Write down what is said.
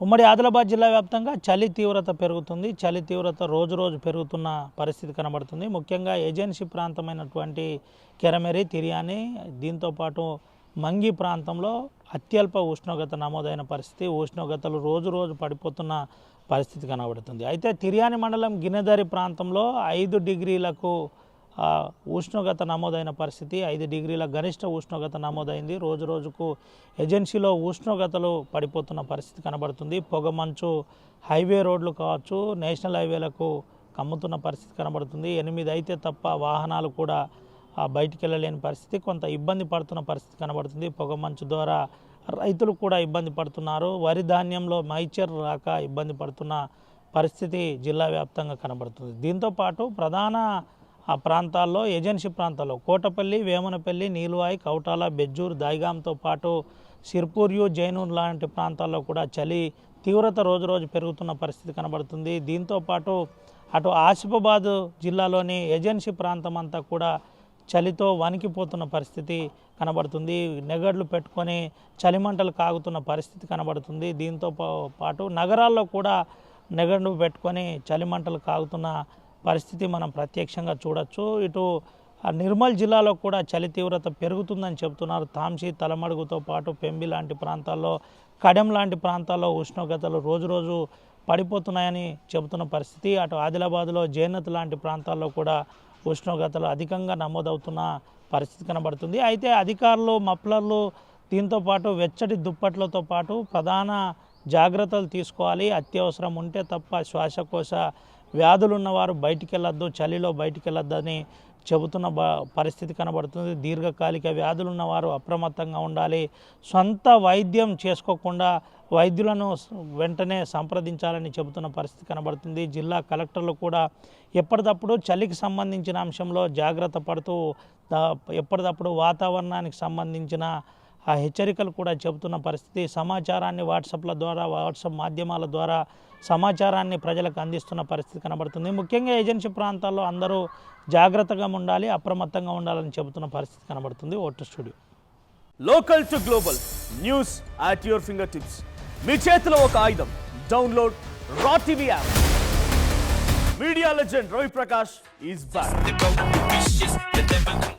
ఉమ్మడి ఆదిలాబాద్ జిల్లా వ్యాప్తంగా చలి తీవ్రత పెరుగుతుంది. చలి తీవ్రత రోజు రోజు పెరుగుతున్న పరిస్థితి కనబడుతుంది. ముఖ్యంగా ఏజెన్సీ ప్రాంతమైనటువంటి కెరమెరి, తిర్యాని, దీంతోపాటు మంగి ప్రాంతంలో అత్యల్ప ఉష్ణోగ్రత నమోదైన పరిస్థితి. ఉష్ణోగ్రతలు రోజు రోజు పడిపోతున్న పరిస్థితి కనబడుతుంది. అయితే తిర్యాని మండలం గిన్నెదరి ప్రాంతంలో 5 డిగ్రీలకు ఉష్ణోగ్రత నమోదైన పరిస్థితి. 5 డిగ్రీల గరిష్ట ఉష్ణోగ్రత నమోదైంది. రోజు రోజుకు ఏజెన్సీలో ఉష్ణోగ్రతలు పడిపోతున్న పరిస్థితి కనబడుతుంది. పొగమంచు హైవే రోడ్లు కావచ్చు, నేషనల్ హైవేలకు కమ్ముతున్న పరిస్థితి కనబడుతుంది. 8 అయితే తప్ప వాహనాలు కూడా బయటికి వెళ్ళలేని పరిస్థితి, కొంత ఇబ్బంది పడుతున్న పరిస్థితి కనబడుతుంది. పొగమంచు ద్వారా రైతులు కూడా ఇబ్బంది పడుతున్నారు. వరి ధాన్యంలో మైచర్ రాక ఇబ్బంది పడుతున్న పరిస్థితి జిల్లా వ్యాప్తంగా కనబడుతుంది. దీంతోపాటు ప్రధాన ప్రాంతాల్లో, ఏజెన్సీ ప్రాంతాల్లో కోటపల్లి, వేమనపల్లి, నీలువాయి, కౌటాల, బెజ్జూర్, దాయిగాంతో పాటు సిర్పూర్యు, జైనూర్ లాంటి ప్రాంతాల్లో కూడా చలి తీవ్రత రోజు రోజు పెరుగుతున్న పరిస్థితి కనబడుతుంది. దీంతోపాటు అటు ఆసిఫాబాద్ జిల్లాలోని ఏజెన్సీ ప్రాంతం అంతా కూడా చలితో వణికిపోతున్న పరిస్థితి కనబడుతుంది. నెగడ్లు పెట్టుకొని చలిమంటలు కాగుతున్న పరిస్థితి కనబడుతుంది. దీంతో పాటు నగరాల్లో కూడా నెగడ్లు పెట్టుకొని చలిమంటలు కాగుతున్న పరిస్థితి మనం ప్రత్యక్షంగా చూడొచ్చు. ఇటు నిర్మల్ జిల్లాలో కూడా చలి తీవ్రత పెరుగుతుందని చెబుతున్నారు. తాంసీ, తలమడుగుతో పాటు పెంబి లాంటి ప్రాంతాల్లో, కడెం లాంటి ప్రాంతాల్లో ఉష్ణోగ్రతలు రోజు రోజు పడిపోతున్నాయని చెబుతున్న పరిస్థితి. అటు ఆదిలాబాద్లో జైనత్ లాంటి ప్రాంతాల్లో కూడా ఉష్ణోగ్రతలు అధికంగా నమోదవుతున్న పరిస్థితి కనబడుతుంది. అయితే అధికారులు మఫ్లర్లు, దీంతోపాటు వెచ్చటి దుప్పట్లతో పాటు ప్రధాన జాగ్రత్తలు తీసుకోవాలి. అత్యవసరం ఉంటే తప్ప శ్వాసకోశ వ్యాధులు ఉన్నవారు బయటికి వెళ్ళొద్దు, చలిలో బయటికి వెళ్ళొద్దని చెబుతున్న పరిస్థితి కనబడుతుంది. దీర్ఘకాలిక వ్యాధులు ఉన్నవారు అప్రమత్తంగా ఉండాలి. సొంత వైద్యం చేసుకోకుండా వైద్యులను వెంటనే సంప్రదించాలని చెబుతున్న పరిస్థితి కనబడుతుంది. జిల్లా కలెక్టర్లు కూడా ఎప్పటికప్పుడు చలికి సంబంధించిన అంశంలో జాగ్రత్త పడుతూ ఎప్పటికప్పుడు వాతావరణానికి సంబంధించిన హెచ్చరికలు కూడా చెబుతున్న పరిస్థితి. సమాచారాన్ని వాట్సాప్ మాధ్యమాల ద్వారా సమాచారాన్ని ప్రజలకు అందిస్తున్న పరిస్థితి కనబడుతుంది. ముఖ్యంగా ఏజెన్సీ ప్రాంతాల్లో అందరూ జాగ్రత్తగా ఉండాలి, అప్రమత్తంగా ఉండాలని చెబుతున్న పరిస్థితి కనబడుతుంది. Vote studio. Local to global news at your fingertips. మీ చేతిలో ఒక ఆయుధం. Download R TV app. Media legend Ravi Prakash is back.